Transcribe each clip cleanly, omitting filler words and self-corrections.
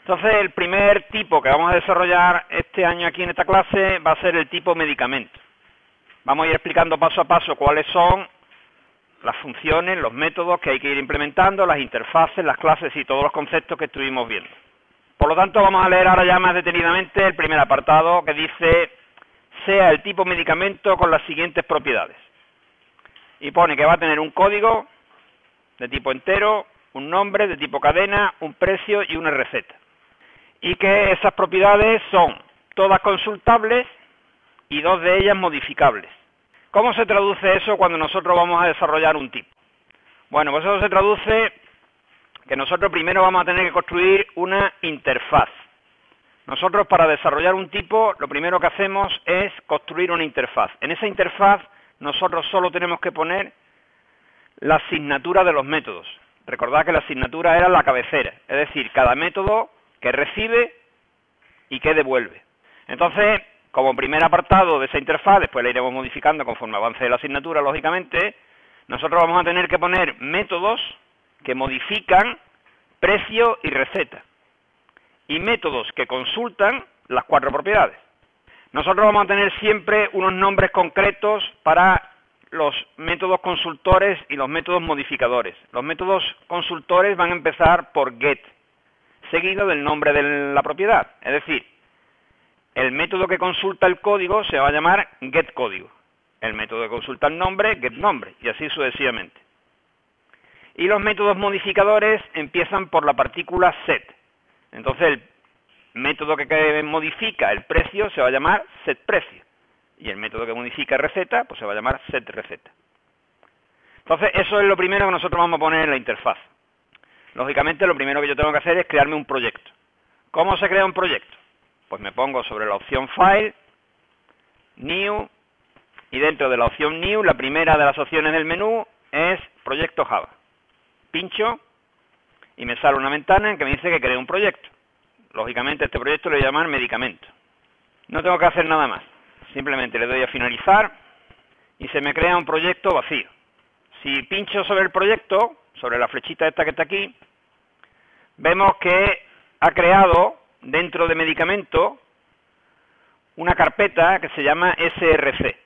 Entonces, el primer tipo que vamos a desarrollar este año aquí en esta clase va a ser el tipo medicamento. Vamos a ir explicando paso a paso cuáles son las funciones, los métodos que hay que ir implementando, las interfaces, las clases y todos los conceptos que estuvimos viendo. Por lo tanto, vamos a leer ahora ya más detenidamente el primer apartado que dice: sea el tipo medicamento con las siguientes propiedades. Y pone que va a tener un código de tipo entero, un nombre de tipo cadena, un precio y una receta. Y que esas propiedades son todas consultables y dos de ellas modificables. ¿Cómo se traduce eso cuando nosotros vamos a desarrollar un tipo? Bueno, pues eso se traduce que nosotros primero vamos a tener que construir una interfaz. Nosotros, para desarrollar un tipo, lo primero que hacemos es construir una interfaz. En esa interfaz nosotros solo tenemos que poner la asignatura de los métodos. Recordad que la asignatura era la cabecera, es decir, cada método que recibe y que devuelve. Entonces, como primer apartado de esa interfaz, después la iremos modificando conforme avance la asignatura, lógicamente, nosotros vamos a tener que poner métodos que modifican precio y receta, y métodos que consultan las cuatro propiedades. Nosotros vamos a tener siempre unos nombres concretos para los métodos consultores y los métodos modificadores. Los métodos consultores van a empezar por get, seguido del nombre de la propiedad. Es decir, el método que consulta el código se va a llamar getCódigo. El método que consulta el nombre, getNombre, y así sucesivamente. Y los métodos modificadores empiezan por la partícula set. Entonces el método que modifica el precio se va a llamar setPrecio. Y el método que modifica receta, pues se va a llamar setReceta. Entonces eso es lo primero que nosotros vamos a poner en la interfaz. Lógicamente, lo primero que yo tengo que hacer es crearme un proyecto. ¿Cómo se crea un proyecto? Pues me pongo sobre la opción File, New, y dentro de la opción New, la primera de las opciones del menú es Proyecto Java. Pincho y me sale una ventana en que me dice que cree un proyecto. Lógicamente, este proyecto lo voy a llamar medicamento. No tengo que hacer nada más. Simplemente le doy a finalizar y se me crea un proyecto vacío. Si pincho sobre el proyecto, sobre la flechita esta que está aquí, vemos que ha creado dentro de medicamento una carpeta que se llama src.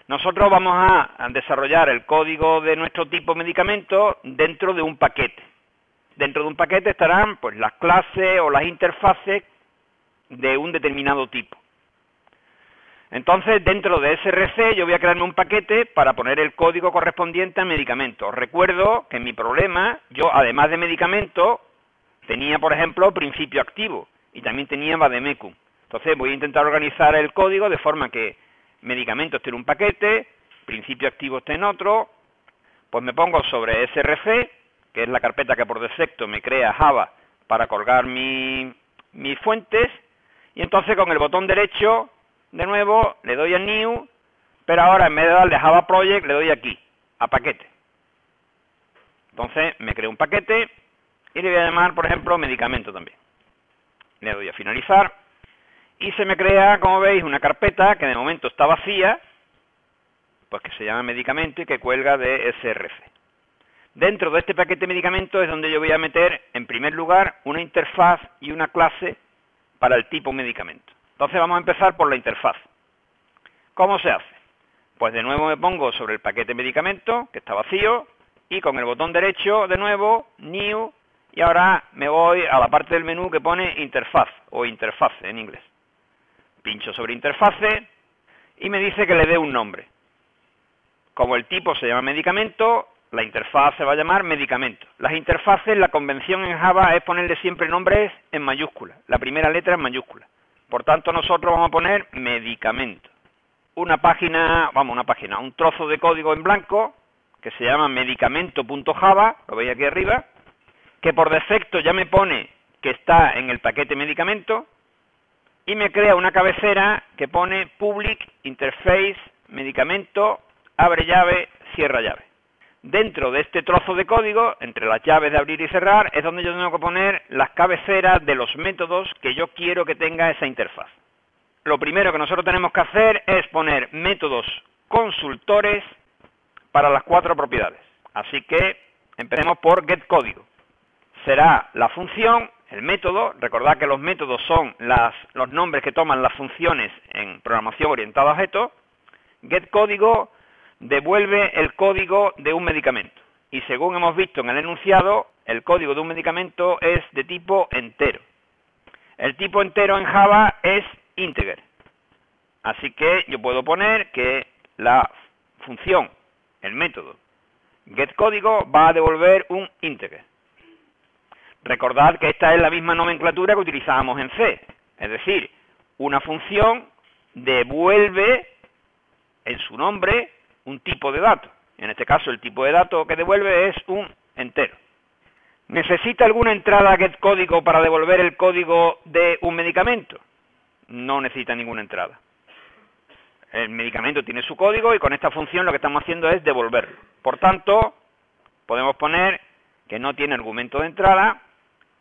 Nosotros vamos a desarrollar el código de nuestro tipo medicamento dentro de un paquete. Dentro de un paquete estarán pues las clases o las interfaces de un determinado tipo. Entonces, dentro de src yo voy a crearme un paquete para poner el código correspondiente al medicamento. Os recuerdo que en mi problema, yo además de medicamento, tenía, por ejemplo, principio activo y también tenía vademecum. Entonces voy a intentar organizar el código de forma que medicamento esté en un paquete, principio activo esté en otro, pues me pongo sobre src, que es la carpeta que por defecto me crea Java para colgar mis fuentes, y entonces con el botón derecho, de nuevo, le doy a New, pero ahora en vez de darle a Java Project, le doy aquí, a paquete. Entonces me creo un paquete y le voy a llamar, por ejemplo, medicamento también. Le doy a finalizar y se me crea, como veis, una carpeta que de momento está vacía, pues que se llama medicamento y que cuelga de src. Dentro de este paquete medicamento es donde yo voy a meter, en primer lugar, una interfaz y una clase para el tipo medicamento. Entonces vamos a empezar por la interfaz. ¿Cómo se hace? Pues de nuevo me pongo sobre el paquete medicamento, que está vacío, y con el botón derecho, de nuevo, New, y ahora me voy a la parte del menú que pone interfaz, o interface en inglés. Pincho sobre interface, y me dice que le dé un nombre. Como el tipo se llama medicamento, la interfaz se va a llamar medicamento. Las interfaces, la convención en Java es ponerle siempre nombres en mayúscula, la primera letra en mayúscula. Por tanto, nosotros vamos a poner medicamento. Un trozo de código en blanco que se llama medicamento.java, lo veis aquí arriba, que por defecto ya me pone que está en el paquete medicamento y me crea una cabecera que pone public interface medicamento, abre llave, cierra llave. Dentro de este trozo de código, entre las llaves de abrir y cerrar, es donde yo tengo que poner las cabeceras de los métodos que yo quiero que tenga esa interfaz. Lo primero que nosotros tenemos que hacer es poner métodos consultores para las cuatro propiedades. Así que empecemos por getCódigo. Será la función el método. Recordad que los métodos son los nombres que toman las funciones en programación orientada a objetos. getCódigo devuelve el código de un medicamento. Y según hemos visto en el enunciado, el código de un medicamento es de tipo entero. El tipo entero en Java es integer. Así que yo puedo poner que la función, el método getCódigo va a devolver un integer. Recordad que esta es la misma nomenclatura que utilizábamos en C. Es decir, una función devuelve en su nombre un tipo de dato. En este caso, el tipo de dato que devuelve es un entero. ¿Necesita alguna entrada getCódigo para devolver el código de un medicamento? No necesita ninguna entrada. El medicamento tiene su código y con esta función lo que estamos haciendo es devolverlo. Por tanto, podemos poner que no tiene argumento de entrada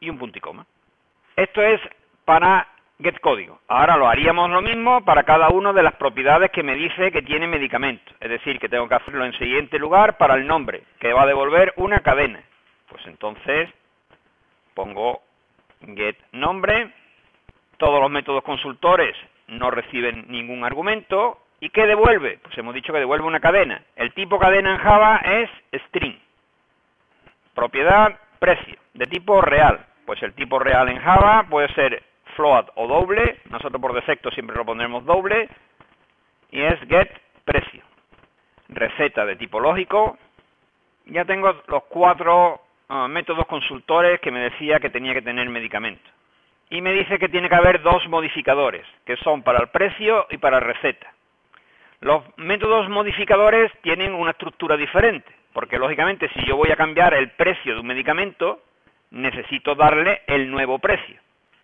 y un punto y coma. Esto es para getCódigo. Ahora lo haríamos lo mismo para cada una de las propiedades que me dice que tiene medicamento. Es decir, que tengo que hacerlo en siguiente lugar para el nombre, que va a devolver una cadena. Pues entonces pongo getNombre. Todos los métodos consultores no reciben ningún argumento. ¿Y qué devuelve? Pues hemos dicho que devuelve una cadena. El tipo cadena en Java es string. Propiedad precio, de tipo real. Pues el tipo real en Java puede ser float o doble. Nosotros por defecto siempre lo pondremos doble. Y es getPrecio. Receta de tipo lógico. Ya tengo los 4 métodos consultores que me decía que tenía que tener medicamento. Y me dice que tiene que haber 2 modificadores, que son para el precio y para receta. Los métodos modificadores tienen una estructura diferente, porque lógicamente si yo voy a cambiar el precio de un medicamento, necesito darle el nuevo precio.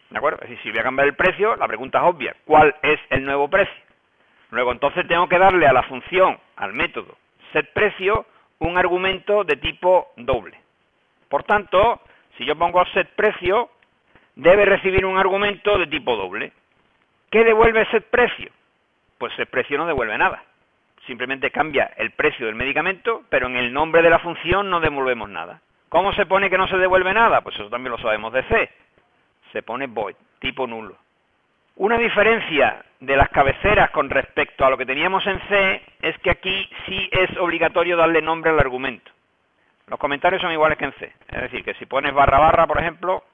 ¿De acuerdo? Es decir, si voy a cambiar el precio, la pregunta es obvia, ¿cuál es el nuevo precio? Luego entonces tengo que darle a la función, al método setPrecio, un argumento de tipo doble. Por tanto, si yo pongo setPrecio, debe recibir un argumento de tipo doble. ¿Qué devuelve setPrecio? Pues setPrecio no devuelve nada. Simplemente cambia el precio del medicamento, pero en el nombre de la función no devolvemos nada. ¿Cómo se pone que no se devuelve nada? Pues eso también lo sabemos de C. Se pone void, tipo nulo. Una diferencia de las cabeceras con respecto a lo que teníamos en C es que aquí sí es obligatorio darle nombre al argumento. Los comentarios son iguales que en C. Es decir, que si pones barra barra, por ejemplo,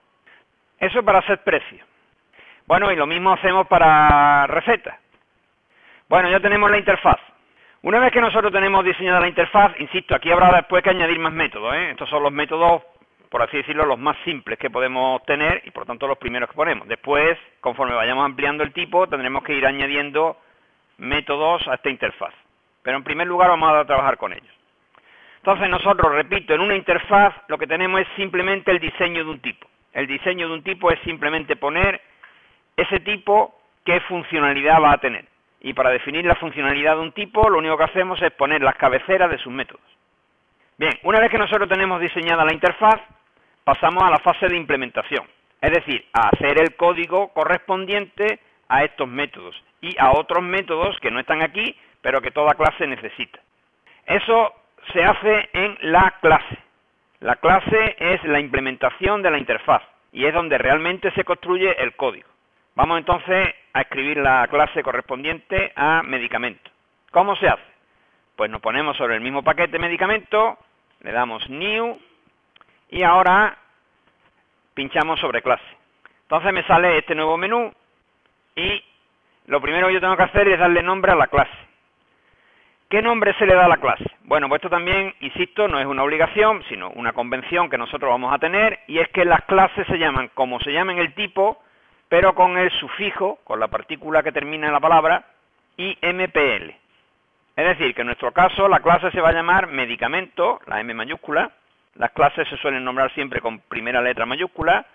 eso es para setPrecio. Bueno, y lo mismo hacemos para receta. Bueno, ya tenemos la interfaz. Una vez que nosotros tenemos diseñada la interfaz, insisto, aquí habrá después que añadir más métodos, ¿eh? Estos son los métodos, por así decirlo, los más simples que podemos tener y por tanto los primeros que ponemos. Después, conforme vayamos ampliando el tipo, tendremos que ir añadiendo métodos a esta interfaz. Pero en primer lugar vamos a trabajar con ellos. Entonces nosotros, repito, en una interfaz lo que tenemos es simplemente el diseño de un tipo. El diseño de un tipo es simplemente poner ese tipo qué funcionalidad va a tener. Y para definir la funcionalidad de un tipo, lo único que hacemos es poner las cabeceras de sus métodos. Bien, una vez que nosotros tenemos diseñada la interfaz, pasamos a la fase de implementación. Es decir, a hacer el código correspondiente a estos métodos y a otros métodos que no están aquí, pero que toda clase necesita. Eso se hace en la clase. La clase es la implementación de la interfaz y es donde realmente se construye el código. Vamos entonces a escribir la clase correspondiente a medicamento. ¿Cómo se hace? Pues nos ponemos sobre el mismo paquete medicamento, le damos new y ahora pinchamos sobre clase. Entonces me sale este nuevo menú y lo primero que yo tengo que hacer es darle nombre a la clase. ¿Qué nombre se le da a la clase? Bueno, pues esto también, insisto, no es una obligación, sino una convención que nosotros vamos a tener, y es que las clases se llaman como se llama en el tipo, pero con el sufijo, con la partícula que termina en la palabra, IMPL. Es decir, que en nuestro caso la clase se va a llamar medicamento, la M mayúscula, las clases se suelen nombrar siempre con primera letra mayúscula,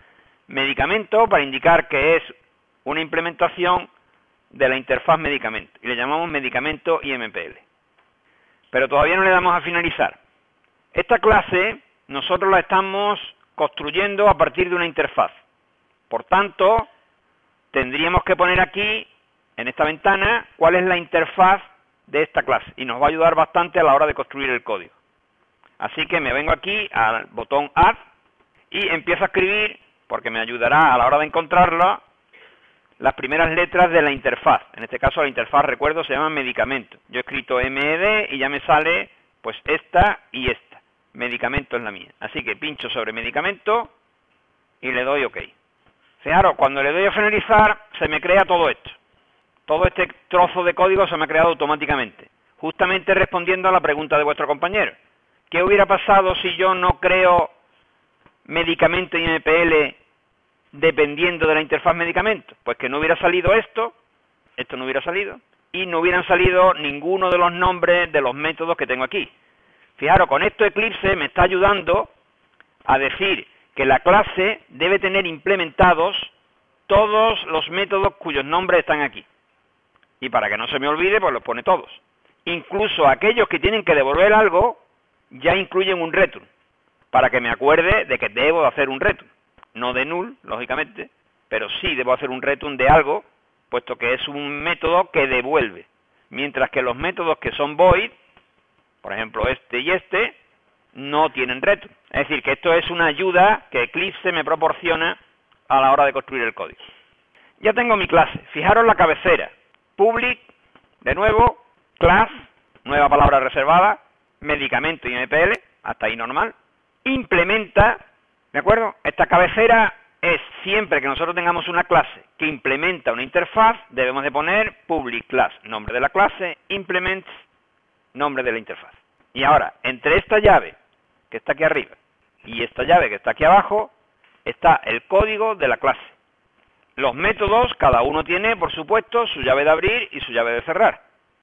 medicamento para indicar que es una implementación de la interfaz medicamento, y le llamamos medicamento IMPL. Pero todavía no le damos a finalizar. Esta clase nosotros la estamos construyendo a partir de una interfaz. Por tanto, tendríamos que poner aquí, en esta ventana, cuál es la interfaz de esta clase. Y nos va a ayudar bastante a la hora de construir el código. Así que me vengo aquí al botón Add y empiezo a escribir porque me ayudará a la hora de encontrarla las primeras letras de la interfaz. En este caso la interfaz, recuerdo, se llama medicamento. Yo he escrito MED y ya me sale pues esta y esta. Medicamento es la mía. Así que pincho sobre medicamento y le doy OK. Fijaros, cuando le doy a finalizar se me crea todo esto. Todo este trozo de código se me ha creado automáticamente, justamente respondiendo a la pregunta de vuestro compañero. ¿Qué hubiera pasado si yo no creo medicamento y MPL dependiendo de la interfaz medicamento? Pues que no hubiera salido esto no hubiera salido, y no hubieran salido ninguno de los nombres de los métodos que tengo aquí. Fijaros, con esto Eclipse me está ayudando a decir que la clase debe tener implementados todos los métodos cuyos nombres están aquí. Y para que no se me olvide, pues los pone todos. Incluso aquellos que tienen que devolver algo, ya incluyen un return, para que me acuerde de que debo de hacer un return. No de null, lógicamente, pero sí debo hacer un return de algo, puesto que es un método que devuelve. Mientras que los métodos que son void, por ejemplo este y este, no tienen return. Es decir, que esto es una ayuda que Eclipse me proporciona a la hora de construir el código. Ya tengo mi clase. Fijaros la cabecera. Public, de nuevo, class, nueva palabra reservada, medicamento y MPL, hasta ahí normal. Implementa, ¿de acuerdo? Esta cabecera es siempre que nosotros tengamos una clase que implementa una interfaz, debemos de poner public class, nombre de la clase, implements, nombre de la interfaz. Y ahora, entre esta llave que está aquí arriba y esta llave que está aquí abajo, está el código de la clase. Los métodos, cada uno tiene, por supuesto, su llave de abrir y su llave de cerrar.